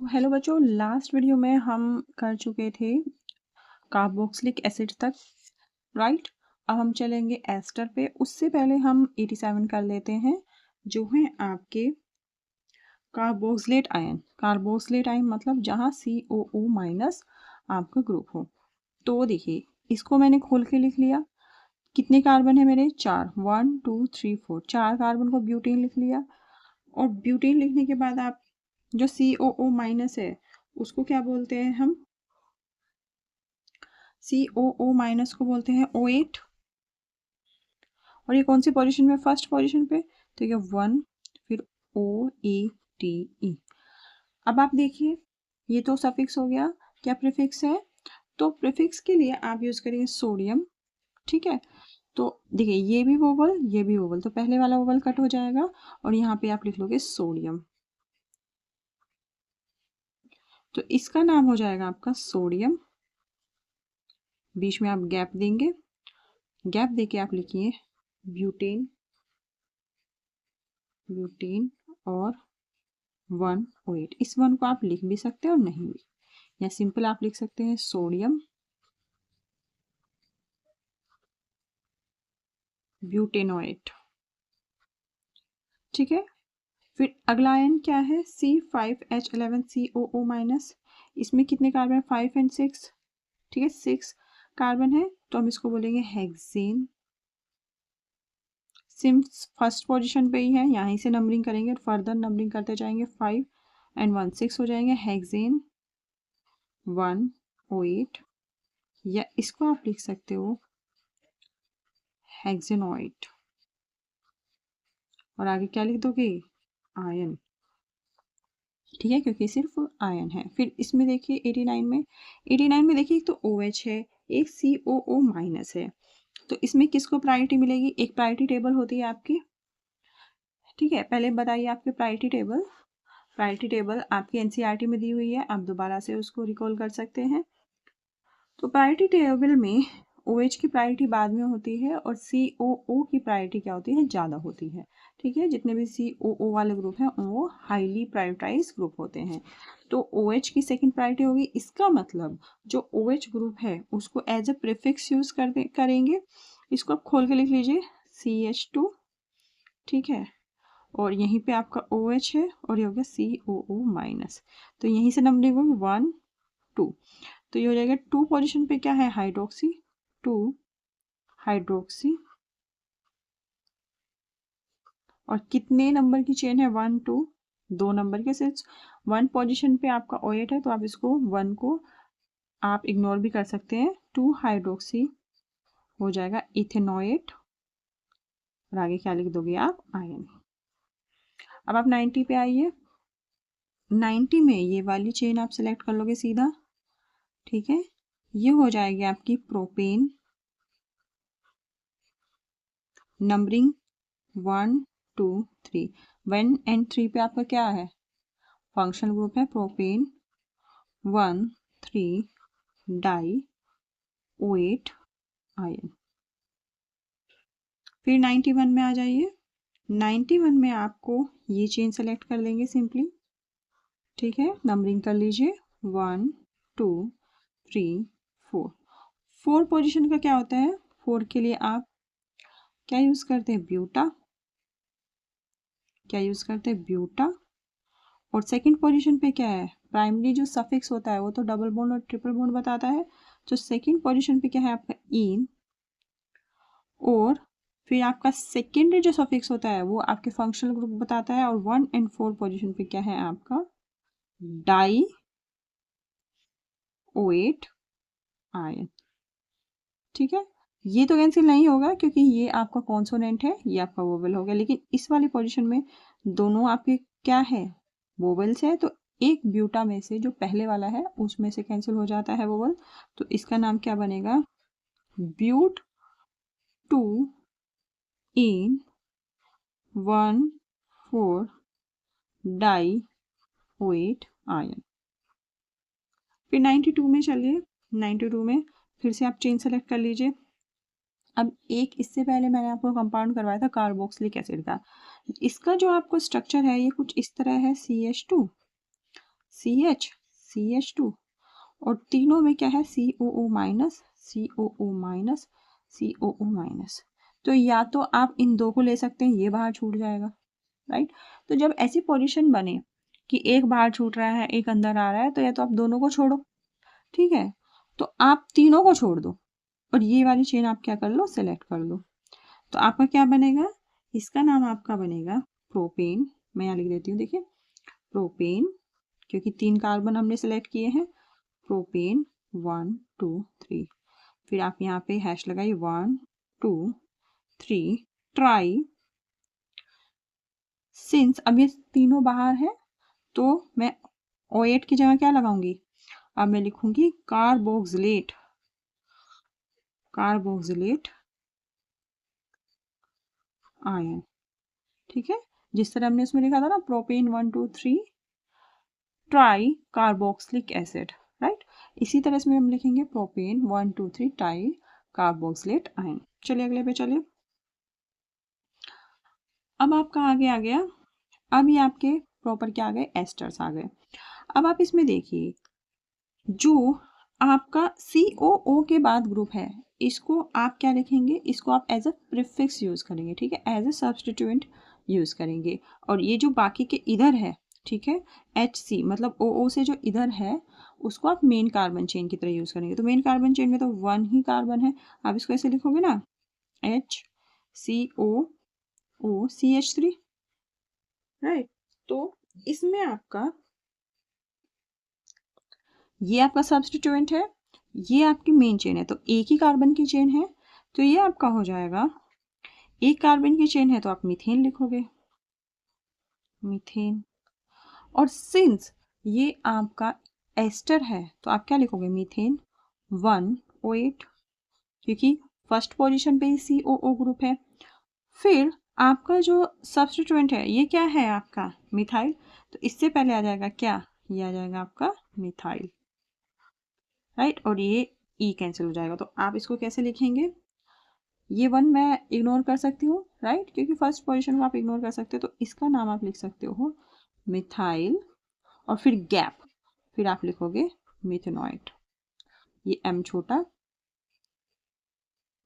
तो हेलो बच्चों, last video में हम कर चुके थे कार्बोक्सिलिक एसिड तक, राइट। अब हम चलेंगे एस्टर पे। उससे पहले हम 87 कर लेते हैं, जो है आपके कार्बोक्सिलेट आयन। कार्बोक्सिलेट आयन मतलब जहाँ COO माइनस आपका ग्रुप हो। तो देखिए, इसको मैंने खोल के लिख लिया। कितने कार्बन है मेरे? 4, 1 2 3 4, 4 कार्बन को ब्यूटेन लिख लिया। और ब्यूटेन लिखने के बाद आप जो COO माइनस है उसको क्या बोलते हैं हम? COO माइनस को बोलते हैं O8। और ये कौन सी पोजीशन में? फर्स्ट पोजीशन पे। तो ये 1, फिर OETE। अब आप देखिए, ये तो सफिक्स हो गया। क्या प्रीफिक्स है? तो प्रीफिक्स के लिए आप यूज करेंगे सोडियम, ठीक है। तो देखिए, ये भी वोवल, ये भी वोवल, तो पहले वाला वोवल कट हो जाएगा और यहाँ पे आप लिख लोगे सोडियम। तो इसका नाम हो जाएगा आपका सोडियम। बीच में आप गैप देंगे, गैप देके आप लिखिए ब्यूटेन, ब्यूटेन और 1O8। इस 1 को आप लिख भी सकते हैं और नहीं भी, या सिंपल आप लिख सकते हैं सोडियम ब्यूटेनोएट, ठीक है। फिर अगला आयन क्या है? C5H11COO minus. इसमें कितने कार्बन? 5 और 6, ठीक है, 6 कार्बन है। तो हम इसको बोलेंगे हेक्सेन। सिम्स फर्स्ट पोजीशन पे ही है, यहाँ से नंबरिंग करेंगे और फर्दर नंबरिंग करते जाएंगे। 5 और 1 6 हो जाएंगे, हेक्सेन 1O8। या इसको आप लिख सकते हो हेक्सेनोइड। और आगे क्या लिख दोगे? आयन, ठीक है, क्योंकि सिर्फ आयन है। फिर इसमें देखिए 89 में देखिए, एक तो OH है, एक COO माइनस है। तो इसमें किसको प्रायोरिटी मिलेगी? एक प्रायोरिटी टेबल होती है आपकी, ठीक है। पहले बताइए आपके प्रायोरिटी टेबल। प्रायोरिटी टेबल आपकी NCERT में दी हुई है, आप दोबारा से उसको रिकॉल कर सकते हैं। तो प्रायोरिटी टेबल में OH की प्रायोरिटी बाद में होती है और COO की प्रायोरिटी क्या होती है? ज़्यादा होती है, ठीक है। जितने भी COO वाले ग्रुप हैं वो हाईली प्रायोरिटाइज ग्रुप होते हैं। तो OH की सेकंड प्रायोरिटी होगी। इसका मतलब जो OH ग्रुप है उसको एज ए प्रीफिक्स यूज करेंगे। इसको आप खोल के लिख लीजिए CH2, ठीक है। और यहीं पे आपका OH है और ये हो गया COO माइनस। तो यहीं से नंबरिंग होगी 1 2। तो ये हो जाएगा 2 पोजीशन पे क्या है? Hydroxy, 2 hydroxy. और कितने नंबर की चेन है? 1 2, 2 नंबर के। सिर्फ 1 पोजीशन पे आपका O8 है, तो आप इसको 1 को आप इग्नोर भी कर सकते हैं। 2 हाइड्रोक्सी हो जाएगा इथेनोएट। और आगे क्या लिख दोगे आप? आयन। अब आप 90 पे आइए। 90 में ये वाली चेन आप सिलेक्ट कर लोगे सीधा, ठीक है। ये हो जाएगी आपकी प्रोपेन, नंबरिंग 1 2 3। 1 और 3 पे आपका क्या है? फंक्शनल ग्रुप है प्रोपेन 1 3 डाई O8 आयन। फिर 91 में आ जाइए। 91 में आपको ये चेन सेलेक्ट कर लेंगे सिंपली, ठीक है। नंबरिंग कर लीजिए 1 2 3 4। 4 पोजीशन का क्या होता है? 4 के लिए आप क्या यूज करते हैं? ब्यूटा। क्या यूज करते हैं? ब्यूटा। और सेकंड पोजीशन पे क्या है? प्राइमरी जो सफिक्स होता है वो तो डबल बॉन्ड और ट्रिपल बॉन्ड बताता है। तो सेकंड पोजीशन पे क्या है आपका? इन। और फिर आपका सेकेंडरी जो सफिक्स होता है वो आपके फंक्शनल ग्रुप बताता है। और 1 और 4 पोजीशन पे क्या है आपका? डाई O8 आयन, ठीक है। ये तो कैंसिल नहीं होगा क्योंकि ये आपका कॉन्सोनेंट है, ये आपका वोवेल हो गया। लेकिन इस वाली पोजीशन में दोनों आपके क्या है? वोवेल्स है। तो एक ब्यूटा में से जो पहले वाला है उसमें से कैंसिल हो जाता है वोवेल। तो इसका नाम क्या बनेगा? But 2 ene 1 4 di O8 ion. फिर 92 में चलिए। 92 में फिर से आप चेन सेलेक्ट कर लीजिए। अब एक इससे पहले मैंने आपको कंपाउंड करवाया था कार्बोक्सिलिक एसिड का। इसका जो आपको स्ट्रक्चर है ये कुछ इस तरह है। CH2 CH2 और तीनों में क्या है COO minus COO minus COO minus. तो या तो आप इन दो को ले सकते हैं, ये बाहर छूट जाएगा, राइट। तो जब ऐसी पोजीशन बने कि एक बाहर छूट रहा है एक अंदर आ रहा है, तो या तो आप दोनों को छोड़ो, ठीक है, तो आप तीनों को छोड़ दो और ये वाली चेन आप क्या कर लो, सेलेक्ट कर लो। तो आपका क्या बनेगा, इसका नाम आपका बनेगा प्रोपेन। मैं यहाँ लिख देती हूँ, देखिए प्रोपेन, क्योंकि 3 कार्बन हमने सेलेक्ट किए हैं, प्रोपेन 1 2 3। फिर आप यहाँ पे हैश लगाइए 1 2 3 ट्राई। सिंस अब ये तीनों बाहर है तो मैं O8 की जगह क्या लगाऊंगी, अब मैं लिखूंगी कार्बोक्सिलेट, कार्बोक्सिलेट आयन, ठीक है। जिस तरह हमने इसमें लिखा था ना, propane 1 2 3 try carboxylic acid, right. इसी तरह इसमें हम लिखेंगे प्रोपेन 1 2 3 ट्राई कार्बोक्सिलेट आयन। चलिए अगले पे चलिए। अब आपका आगे आ गया, अब ये आपके प्रॉपर क्या आ गए, एस्टर्स आ गए। अब आप इसमें देखिए, जो आपका COO के बाद ग्रुप है, इसको आप क्या लिखेंगे, इसको आप एज अ प्रीफिक्स यूज करेंगे, ठीक है, एज अ सब्स्टिट्यूएंट यूज करेंगे। और ये जो बाकी के इधर है, ठीक है, HC मतलब OO से जो इधर है, उसको आप मेन कार्बन चेन की तरह यूज करेंगे। तो मेन कार्बन चेन में तो 1 ही कार्बन है, आप इसको ऐसे लिखोगे ना, HCOO CH3, राइट। तो इसमें आपका ये आपका सब्स्टिट्यूएंट है, ये आपकी मेन चेन है, तो एक ही कार्बन की चेन है, तो ये आपका हो जाएगा, एक कार्बन की चेन है तो आप मीथेन लिखोगे, मीथेन। और सिंस ये आपका एस्टर है तो आप क्या लिखोगे, मीथेन 1O8, क्योंकि फर्स्ट पोजीशन पे ही COO ग्रुप है। फिर आपका जो सब्स्टिट्यूएंट है ये क्या है आपका, मिथाइल, तो इससे पहले आ जाएगा क्या, ये आ जाएगा आपका मिथाइल, राइट। और ये ई कैंसिल हो जाएगा, तो आप इसको कैसे लिखेंगे, ये 1 मैं इग्नोर कर सकती हूँ, राइट, क्योंकि फर्स्ट पोजीशन को आप इग्नोर कर सकते हो, तो इसका नाम आप लिख सकते हो मिथाइल, और फिर गैप, फिर आप लिखोगे मिथेनॉइट, ये M छोटा,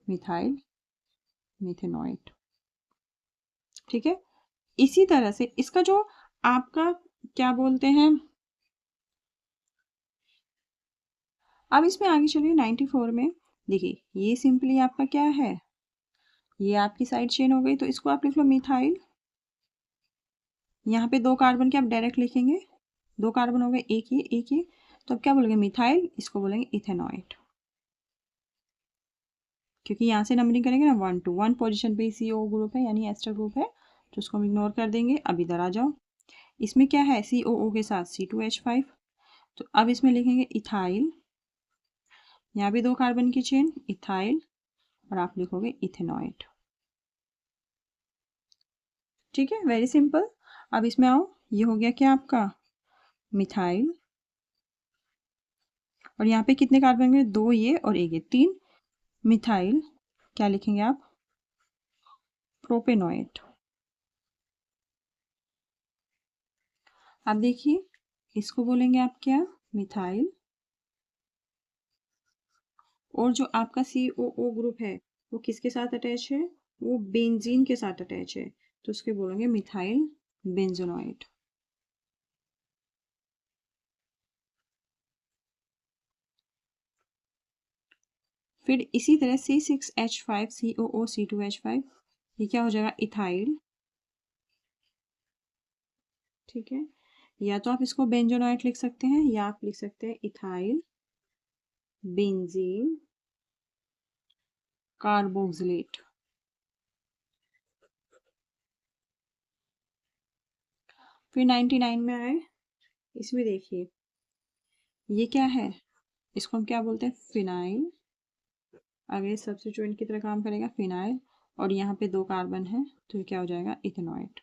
मिथाइल मिथेनॉइट, ठीक है। इसी तरह से इसका जो आपका क्या बोलते हैं, अब इसमें आगे चलिए 94 में, देखिए ये सिंपली आपका क्या है, ये आपकी साइड चेन हो गई, तो इसको आप लिख लो मिथाइल, यहाँ पे 2 कार्बन के आप डायरेक्ट लिखेंगे, 2 कार्बन हो गए, एक ये, तो अब क्या बोलेंगे मिथाइल, इसको बोलेंगे इथेनॉइट, क्योंकि यहाँ से नंबरिंग करेंगे ना 1 2 1 पोजीशन पे CO ग्रुप है यानी एस्टर ग्रुप है, तो उसको हम इग्नोर कर देंगे। अब इधर आ जाओ, इसमें क्या है, COO के साथ C2H5, तो अब इसमें लिखेंगे इथाइल, यहाँ भी 2 कार्बन की चेन इथाइल, और आप लिखोगे इथेनॉइट, ठीक है, वेरी सिंपल। अब इसमें आओ, ये हो गया क्या आपका मिथाइल, और यहाँ पे कितने कार्बन हैं, 2 ये और एक ये, 3 मिथाइल, क्या लिखेंगे आप, प्रोपेनॉइट। अब देखिए इसको बोलेंगे आप क्या, मिथाइल, और जो आपका COO ग्रुप है वो किसके साथ अटैच है, वो बेंजीन के साथ अटैच है, तो उसके बोलेंगे मिथाइल बेंजोनॉइट। फिर इसी तरह C6H5 COO C2H5, ये क्या हो जाएगा, इथाइल, ठीक है। या तो आप इसको बेंजोनॉइट लिख सकते हैं, या आप लिख सकते हैं इथाइल बेंजीन कार्बोक्सिलेट। फिर 99 में आए, इसमें देखिए ये क्या है, इसको हम क्या बोलते हैं, फिनाइल, आगे सब्स्टिट्यूएंट की तरह काम करेगा फिनाइल, और यहाँ पे 2 कार्बन है, तो ये क्या हो जाएगा, इथेनॉइट।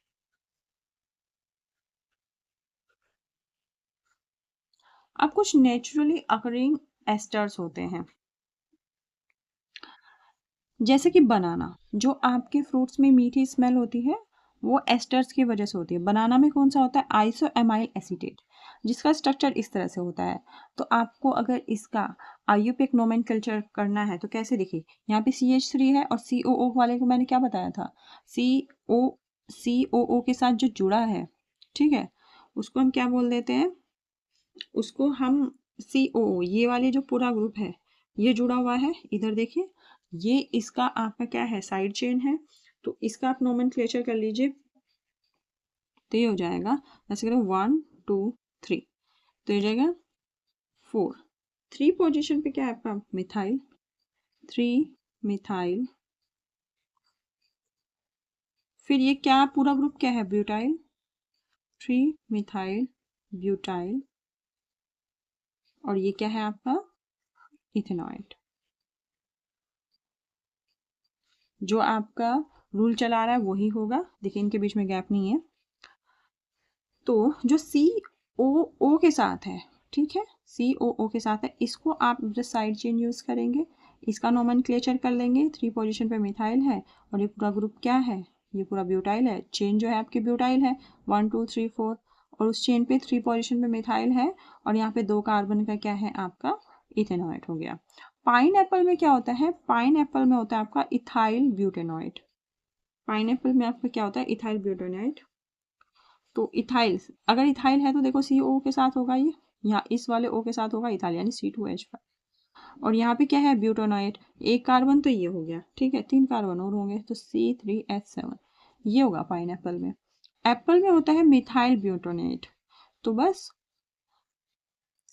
अब कुछ नेचुरली अकरिंग एस्टर्स होते हैं, जैसे कि बनाना, जो आपके फ्रूट्स में मीठी स्मेल होती है वो एस्टर्स की वजह से होती है। बनाना में कौन सा होता है, आइसोएमाइल एसीटेट। जिसका स्ट्रक्चर इस तरह से होता है। तो आपको अगर इसका IUPAC नोमेनक्लेचर करना है तो कैसे देखिए, यहाँ पे CH3 है और COO वाले को मैंने क्या बताया था, COO के साथ जो जुड़ा है, ठीक है, उसको हम क्या बोल देते हैं, उसको हम COO, ये वाले जो पूरा ग्रुप है ये जुड़ा हुआ है, इधर देखिए, ये इसका आपका क्या है, साइड चेन है। तो इसका आप नोमेनक्लेचर कर लीजिए, तो ये हो जाएगा, ऐसे करो 1 2 3, तो ये जाएगा 4। 3 पोजीशन पे क्या है आपका, मिथाइल, 3 मिथाइल। फिर ये क्या पूरा ग्रुप क्या है, ब्यूटाइल, 3 मिथाइल ब्यूटाइल। और ये क्या है आपका, इथेनॉइड। जो आपका रूल चला रहा है वही होगा, देखिए इनके बीच में गैप नहीं है। तो जो COO के साथ है, ठीक है, COO के साथ है, इसको आप जस्ट साइड चेन यूज करेंगे, इसका नोमेनक्लेचर कर लेंगे। 3 पोजीशन पे मिथाइल है और ये पूरा ग्रुप क्या है, ये पूरा ब्यूटाइल है। चेन जो है आपकी ब्यूटाइल है 1 2 3 4, और उस चेन पे 3 पोजीशन पे मिथाइल है और यहाँ पे 2 कार्बन का क्या है आपका, इथेनॉइड हो गया। पाइन एप्पल में क्या होता है, पाइन एप्पल में होता है आपका इथाइल ब्यूटेनॉइड। पाइन एप्पल में आपका क्या होता है, इथाइल ब्यूटेनॉइड। तो इथाइल, अगर इथाइल है तो देखो CO के साथ होगा, ये यहाँ इस वाले O के साथ होगा इथाइल, यानी C2H5। और यहाँ पे क्या है, ब्यूटोनाइट, एक कार्बन तो ये हो गया, ठीक है, 3 कार्बन और होंगे तो C3H7, ये होगा पाइन एप्पल में। एप्पल में होता है मिथाइल ब्यूटोनेट, तो बस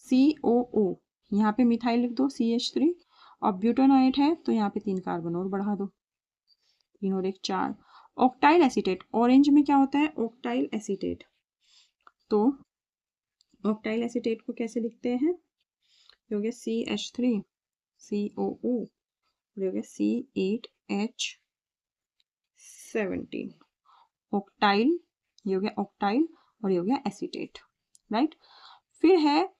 COO, यहाँ पे मिथाइल लिख दो CH3, और ब्यूटोनाइट है तो यहाँ पे 3 कार्बन और बढ़ा दो, 3 और 1 4। ऑक्टाइल एसीटेट, ऑरेंज में क्या होता है, ऑक्टाइल एसीटेट। तो ऑक्टाइल एसीटेट को कैसे लिखते हैं, ये हो गया CH3 COO, ये हो गया C8H17, ऑक्टाइल, ये हो गया ऑक्टाइल और ये हो गया एसीटेट, राइट। फिर है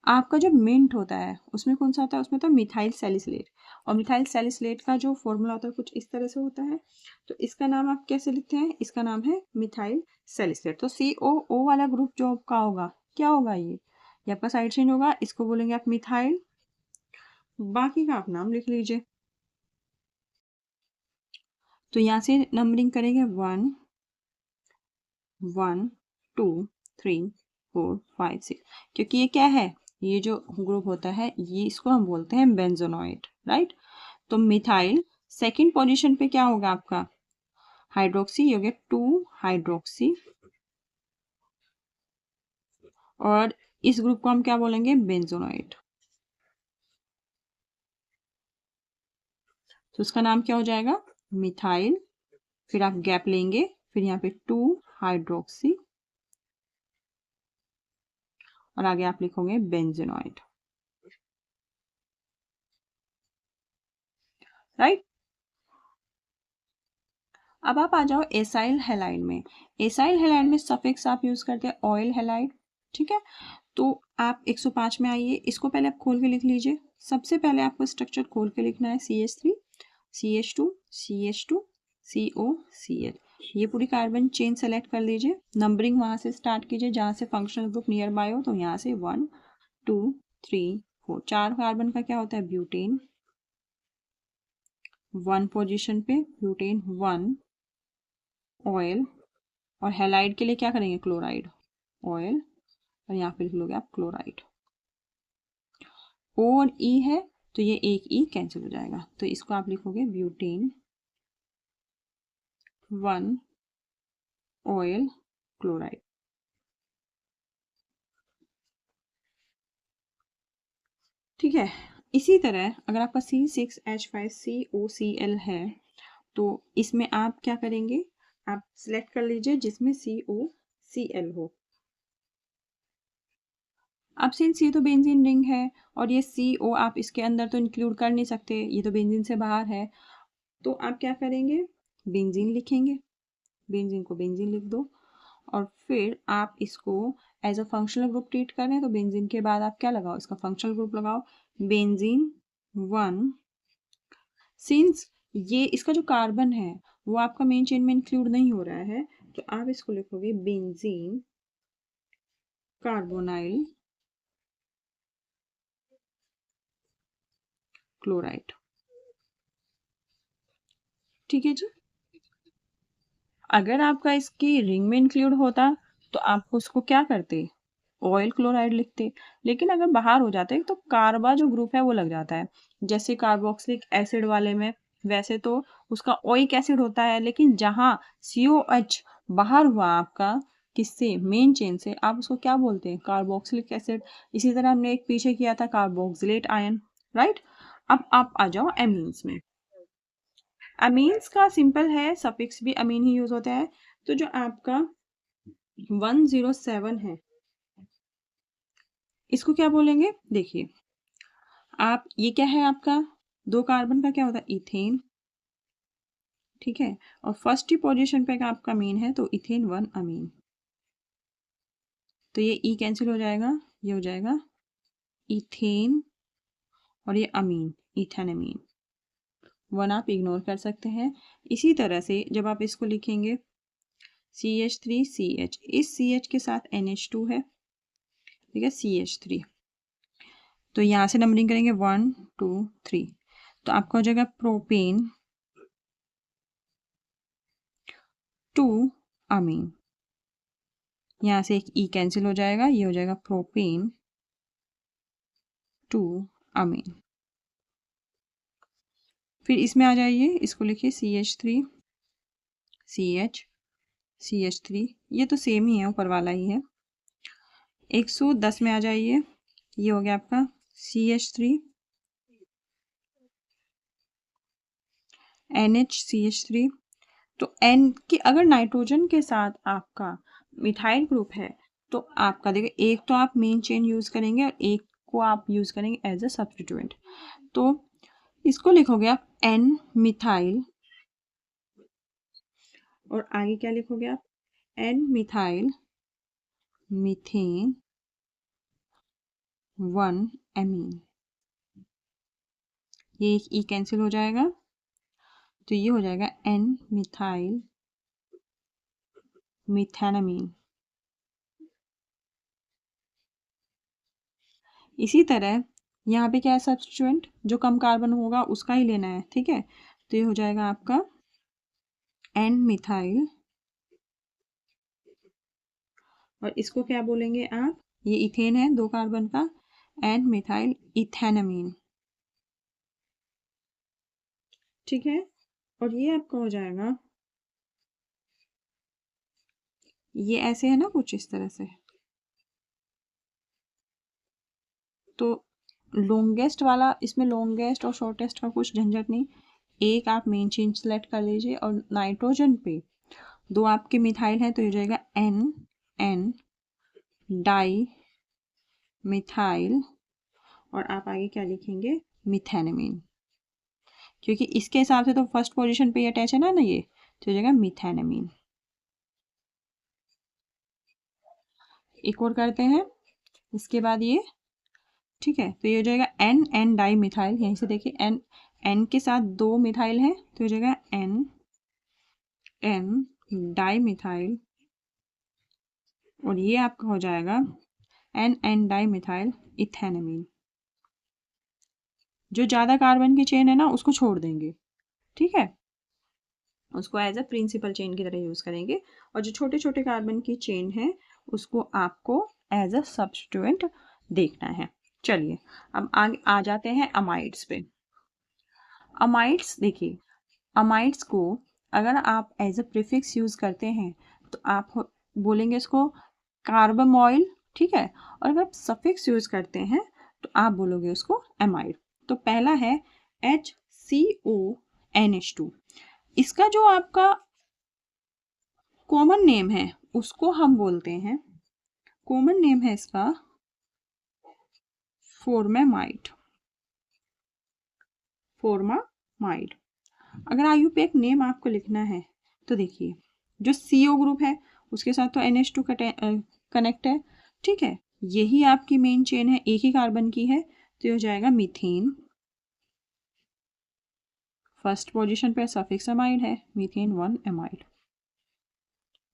आपका जो मिंट होता है, उसमें कौन सा होता है, उसमें तो मिथाइल सैलिसिलेट, और मिथाइल सैलिसिलेट का जो फॉर्मूला होता है कुछ इस तरह से होता है। तो इसका नाम आप कैसे लिखते हैं, इसका नाम है मिथाइल सैलिसिलेट। तो COO वाला ग्रुप जो आपका होगा, क्या होगा, ये आपका साइड चेन होगा, इसको बोलेंगे आप मिथाइल, बाकी का आप नाम लिख लीजिए। तो यहाँ से नंबरिंग करेंगे 1 1 2 3 4 5 6, क्योंकि ये क्या है, ये जो ग्रुप होता है ये, इसको हम बोलते हैं बेंजोनॉइड, राइट। तो मिथाइल सेकंड पोजीशन पे क्या होगा आपका, हाइड्रोक्सी, ये हो गया 2 हाइड्रोक्सी, और इस ग्रुप को हम क्या बोलेंगे, बेंजोनॉइड। तो उसका नाम क्या हो जाएगा, मिथाइल, फिर आप गैप लेंगे, फिर यहाँ पे 2 हाइड्रोक्सी, और आगे आप लिखोगे बेंजोनॉइड, राइट। अब आप आ जाओ एसाइल हैलाइड में। एसाइल हैलाइड में सफिक्स आप यूज करते हैं ऑयल हैलाइड, ठीक है। तो आप 105 में आइए, इसको पहले आप खोल के लिख लीजिए। सबसे पहले आपको स्ट्रक्चर खोल के लिखना है, CH3 CH2 CH2 CO Cl, ये पूरी कार्बन चेन सेलेक्ट कर लीजिए। नंबरिंग वहां से स्टार्ट कीजिए जहां से फंक्शनल ग्रुप नियर बाय हो, तो यहाँ से 1 2 3 4, 4 कार्बन का क्या होता है, ब्यूटेन, 1 पोजीशन पे ब्यूटेन 1, ऑयल, और हैलाइड के लिए क्या करेंगे, क्लोराइड, ऑयल, और यहाँ पे लिख लोगे आप क्लोराइड। O और E है तो ये एक E कैंसिल हो जाएगा, तो इसको आप लिखोगे ब्यूटेन 1 ऑयल क्लोराइड। ठीक है, इसी तरह अगर आपका C6H5COCl है तो इसमें आप क्या करेंगे, आप सिलेक्ट कर लीजिए जिसमें COCl हो। अब सिंस ये तो बेंजीन रिंग है और ये CO आप इसके अंदर तो इंक्लूड कर नहीं सकते, ये तो बेंजीन से बाहर है, तो आप क्या करेंगे, बेंजीन लिखेंगे, बेंजीन को बेंजीन लिख दो, और फिर आप इसको as a functional group treat करें तो बेंजीन के बाद आप क्या लगाओ, इसका फंक्शनल ग्रुप लगाओ, बेंजीन 1। सिंस ये इसका जो कार्बन है वो आपका मेन चेन में इंक्लूड नहीं हो रहा है, तो आप इसको लिखोगे बेंजीन कार्बोनाइल क्लोराइड। ठीक है जी। अगर आपका इसकी रिंग में इंक्लूड होता तो आप उसको क्या करते, ऑयल क्लोराइड लिखते। लेकिन अगर बाहर हो जाते तो कार्बा जो ग्रुप है वो लग जाता है, जैसे कार्बोक्सिलिक एसिड वाले में। वैसे तो उसका ओइक एसिड होता है, लेकिन जहाँ COH बाहर हुआ आपका किससे, मेन चेन से, आप उसको क्या बोलते हैं, कार्बोक्सिलिक एसिड। इसी तरह हमने एक पीछे किया था कार्बोक्सिलेट आयन, राइट। अब आप आ जाओ एमीन्स में। अमीन्स का सिंपल है, सफिक्स भी अमीन ही यूज होता है। तो जो आपका 107 है, इसको क्या बोलेंगे, देखिए आप, ये क्या है आपका, 2 कार्बन का क्या होता है, इथेन। ठीक है, और फर्स्ट ही पोजीशन पे का आपका अमीन है तो इथेन 1 अमीन। तो ये ई कैंसिल हो जाएगा, ये हो जाएगा इथेन, और ये अमीन, इथेन अमीन। 1 आप इग्नोर कर सकते हैं। इसी तरह से जब आप इसको लिखेंगे CH3CH, इस CH के साथ NH2 है, ठीक है, CH3। तो यहाँ से नंबरिंग करेंगे 1 2 3, तो आपका हो जाएगा प्रोपेन 2 अमीन। यहाँ से एक ई कैंसिल हो जाएगा, ये हो जाएगा प्रोपेन 2 अमीन। फिर इसमें आ जाइए, इसको लिखिए CH3 CH CH3, ये तो सेम ही है, ऊपर वाला ही है। 110 में आ जाइए, ये हो गया आपका CH3 NHCH3। तो N की अगर नाइट्रोजन के साथ आपका मिथाइल ग्रुप है तो आपका देखिए, एक तो आप मेन चेन यूज करेंगे और एक को आप यूज करेंगे एज अ सब्स्टिट्यूएंट। तो इसको लिखोगे आप N मिथाइल, और आगे क्या लिखोगे आप, N मिथाइल मीथेन 1 एमीन। ये एक ई कैंसिल हो जाएगा, तो ये हो जाएगा N मिथाइल मिथेनामीन। इसी तरह यहाँ पे क्या है, सब्स्टिट्यूएंट जो कम कार्बन होगा उसका ही लेना है, ठीक है। तो ये हो जाएगा आपका N मिथाइल, और इसको क्या बोलेंगे आप, ये इथेन है 2 कार्बन का, N मिथाइल इथेनामीन। ठीक है, और ये आपका हो जाएगा, ये ऐसे है ना कुछ इस तरह से। तो लॉन्गेस्ट वाला, इसमें लॉन्गेस्ट और शॉर्टेस्ट का कुछ झंझट नहीं। एक आप मेन चेन सेलेक्ट कर लीजिए, और नाइट्रोजन पे 2 आपके मिथाइल है, तो ये हो जाएगा N डाई मिथाइल, और आप आगे क्या लिखेंगे, मिथेनामीन, क्योंकि इसके हिसाब से तो फर्स्ट पोजीशन पे अटैच है ना ये, तो हो जाएगा मिथेनामीन। एक और करते हैं इसके बाद ये, ठीक है। तो ये हो जाएगा N डाई मिथाइल, यहीं से देखिए N के साथ 2 मिथाइल है, तो हो जाएगा N डाई मिथाइल, और ये आपका हो जाएगा N डाई मिथाइल इथेनामीन। जो ज़्यादा कार्बन की चेन है ना उसको छोड़ देंगे, ठीक है, उसको एज अ प्रिंसिपल चेन की तरह यूज करेंगे, और जो छोटे छोटे कार्बन की चेन है उसको आपको एज अ सब्स्टिट्यूएंट देखना है। चलिए अब आगे आ जाते हैं अमाइड्स पे। अमाइड्स देखिए, अमाइड्स को अगर आप एज अ प्रीफिक्स यूज करते हैं तो आप बोलेंगे इसको कार्बमॉइल, ठीक है। और अगर आप सफिक्स यूज करते हैं तो आप बोलोगे उसको एमाइड। तो पहला है HCONH2, इसका जो आपका कॉमन नेम है उसको हम बोलते हैं, कॉमन नेम है इसका फॉर्मेमाइड, फॉर्मामाइड। अगर IUPAC नेम आपको लिखना है तो देखिए, जो CO ग्रुप है उसके साथ तो NH2 कनेक्ट है, ठीक है, यही आपकी मेन चेन है, एक ही कार्बन की है, तो ये हो जाएगा मीथेन। फर्स्ट पोजीशन पे सफिक्स अमाइड है, मीथेन 1 एमाइड।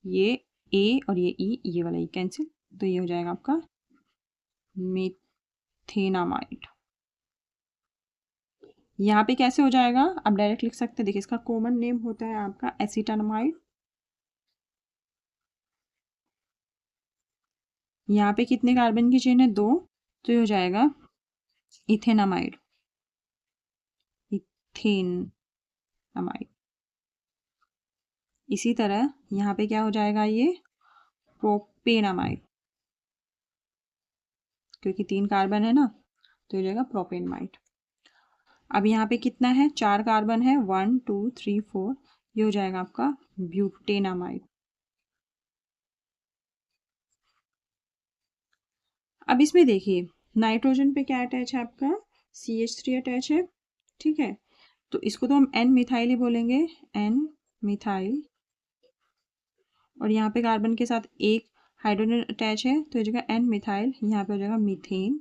ये A और ये E, ये वाला E कैंसिल, तो ये हो जाएगा आपका मीथेनामाइड। यहाँ पे कैसे हो जाएगा, आप डायरेक्ट लिख सकते हैं। देखिए इसका कॉमन नेम होता है आपका एसीटामाइड। यहाँ पे कितने कार्बन की चेन है, 2, तो ये हो जाएगा इथेनामाइड, इथेनामाइड। इसी तरह यहाँ पे क्या हो जाएगा, ये प्रोपेनामाइड, क्योंकि 3 कार्बन है ना, तो हो जाएगा प्रोपेनमाइड। अब यहाँ पे कितना है, 4 कार्बन है, 1 2 3 4, ये हो जाएगा आपका ब्यूटेनामाइड। अब इसमें देखिए नाइट्रोजन पे क्या अटैच है आपका, CH3 अटैच है, ठीक है। तो इसको तो हम एन मिथाइल ही बोलेंगे, एन मिथाइल। और यहाँ पे कार्बन के साथ एक हाइड्रोजन अटैच है, तो हो जाएगा एन मिथाइल, यहाँ पे हो जाएगा मीथेन,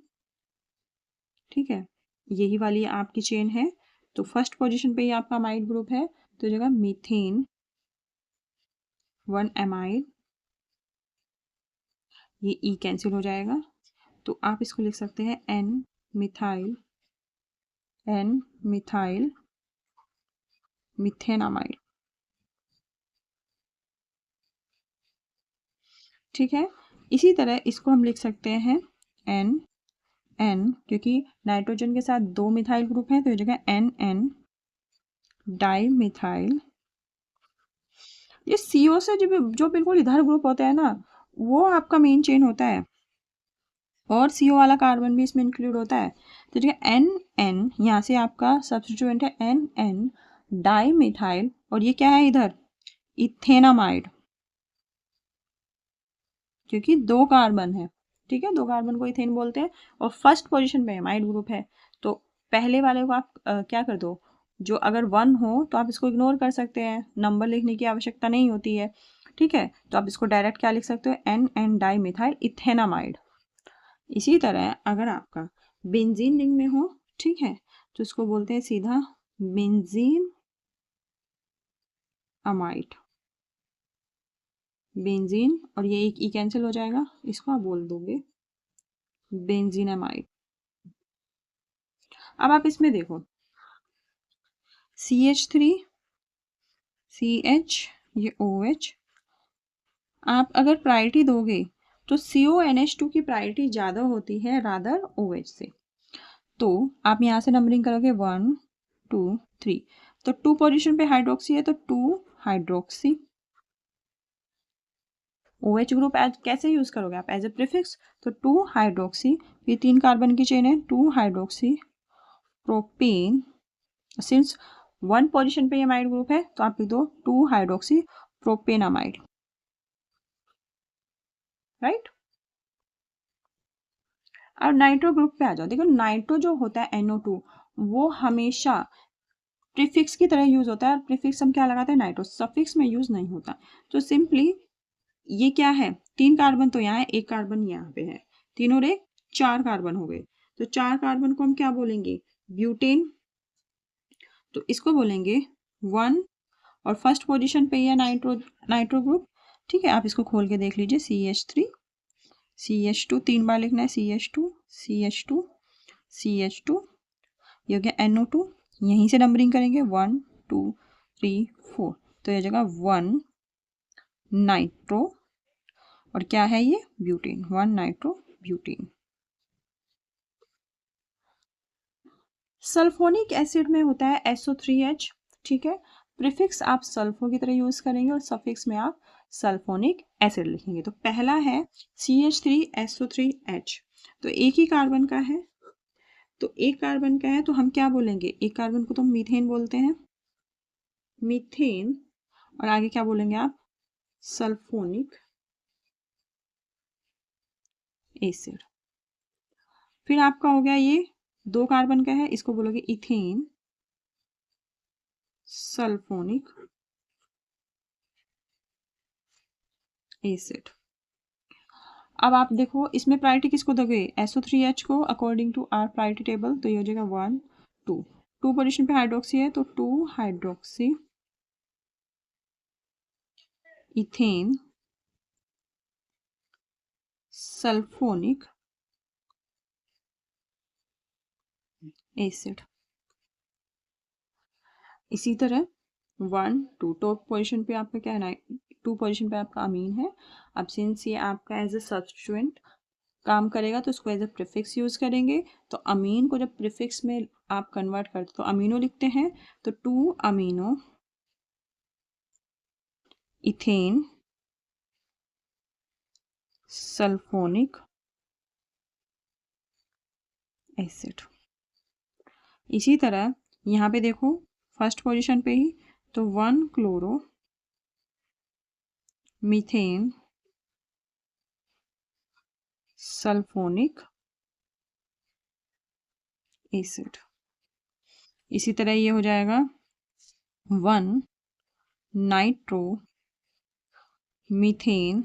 ठीक है। यही वाली आपकी चेन है, तो फर्स्ट पोजीशन पे ही आपका अमाइड ग्रुप है, तो हो जाएगा मीथेन 1 एमाइड। ये ई कैंसिल हो जाएगा, तो आप इसको लिख सकते हैं एन मिथाइल, एन मिथाइल मिथेनामाइड, ठीक है। इसी तरह इसको हम लिख सकते हैं एन एन, क्योंकि नाइट्रोजन के साथ 2 मिथाइल ग्रुप हैं, तो हो जाएगा एन एन डाई मिथाइल। ये सीओ से जो बिल्कुल इधर ग्रुप होता है ना, वो आपका मेन चेन होता है, और सीओ वाला कार्बन भी इसमें इंक्लूड होता है। तो ठीक है, एन एन यहाँ से आपका सब्स्टिट्यूएंट है एन एन डाई मिथाइल, और ये क्या है इधर, इथेनामाइड, क्योंकि 2 कार्बन है, ठीक है, 2 कार्बन को इथेन बोलते हैं, और फर्स्ट पोजीशन पे अमाइड ग्रुप है। तो पहले वाले को आप क्या कर दो, जो अगर 1 हो तो आप इसको इग्नोर कर सकते हैं, नंबर लिखने की आवश्यकता नहीं होती है, ठीक है। तो आप इसको डायरेक्ट क्या लिख सकते हो, N N dimethyl ethanamide. इसी तरह अगर आपका बेंजीन रिंग में हो, ठीक है, तो इसको बोलते हैं सीधा बेंजीन अमाइड, बेंजीन, और ये एक ई कैंसिल हो जाएगा, इसको आप बोल दोगे बेंजीनामाइड। अब आप इसमें देखो CH3 CH, ये OH, आप अगर प्रायोरिटी दोगे तो CONH2 की प्रायोरिटी ज़्यादा होती है रादर OH से। तो आप यहाँ से नंबरिंग करोगे 1 2 3, तो 2 पोजीशन पे हाइड्रोक्सी है, तो 2 हाइड्रोक्सी। OH ग्रुप कैसे यूज करोगे आप, एज ए प्रीफिक्स, तो 2 हाइड्रोक्सी, ये 3 कार्बन की चेन है, 2 हाइड्रोक्सी प्रोपेन। सिंस 1 पोजीशन पे अमाइड ग्रुप है, तो आप लिख दो 2 हाइड्रोक्सी प्रोपेनामाइड, राइट। अब नाइट्रो ग्रुप पे आ जाओ। देखो नाइट्रो जो होता है NO2, वो हमेशा प्रीफिक्स की तरह यूज होता है, और प्रीफिक्स हम क्या लगाते हैं, नाइट्रो, सफिक्स में यूज नहीं होता। तो सिंपली ये क्या है, 3 कार्बन तो यहाँ है, 1 कार्बन यहाँ पे है, 3 और 1 4 कार्बन हो गए। तो 4 कार्बन को हम क्या बोलेंगे, ब्यूटेन, तो इसको बोलेंगे 1, और फर्स्ट पोजीशन पे है नाइट्रो, नाइट्रो ग्रुप, ठीक है। आप इसको खोल के देख लीजिए, CH3 CH2, 3 बार लिखना है, CH2 CH2 CH2, ये हो गया NO2। यहीं से नंबरिंग करेंगे 1 2 3 4, तो ये जगह 1 नाइट्रो, और क्या है ये, butane, 1 nitro butane. Sulphonic acid में होता है SO3H, ठीक है। प्रीफिक्स आप सल्फो की तरह यूज करेंगे, और सफिक्स में आप सल्फोनिक एसिड लिखेंगे। तो पहला है CH3SO3H, तो एक ही कार्बन का है, तो एक कार्बन का है, तो हम क्या बोलेंगे, एक कार्बन को तो मीथेन बोलते हैं, मीथेन, और आगे क्या बोलेंगे आप, सल्फोनिक एसिड। फिर आपका हो गया ये 2 कार्बन का है, इसको बोलोगे इथेन सल्फोनिक एसिड। अब आप देखो इसमें प्रायोरिटी किसको दोगे, SO3H को, according to our priority table, तो ये हो जाएगा 1 2, 2 पोजीशन पे हाइड्रोक्सी है, तो 2 हाइड्रोक्सी इथेन सल्फोनिक एसिड। इसी तरह 1 2 टॉप पोजीशन पे आपका क्या है, 2 पोजीशन पे आपका अमीन है। अब सिंस ये आपका एज अ सब्स्टिट्यूएंट काम करेगा तो इसको एज अ प्रीफिक्स यूज करेंगे। तो अमीन को जब प्रीफिक्स में आप कन्वर्ट करते तो अमीनो लिखते हैं, तो 2 अमीनो इथेन सल्फोनिक एसिड। इसी तरह यहाँ पे देखो फर्स्ट पोजीशन पे ही, तो 1 क्लोरो मीथेन सल्फोनिक एसिड। इसी तरह ये हो जाएगा 1 नाइट्रो मीथेन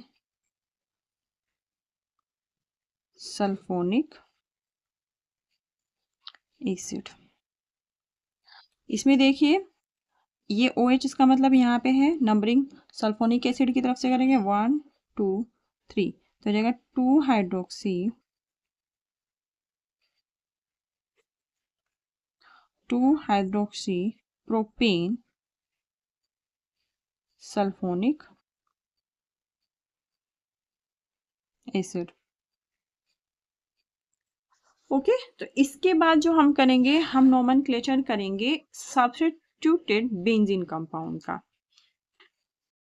सल्फोनिक एसिड। इसमें देखिए ये OH इसका मतलब यहाँ पे है नंबरिंग सल्फोनिक एसिड की तरफ से करेंगे 1 2 3, तो हो जाएगा 2 hydroxy propane sulphonic acid. Okay, तो इसके बाद जो हम करेंगे, हम नोमेनक्लेचर करेंगे सब्स्टिट्यूटेड बेंजीन कंपाउंड का।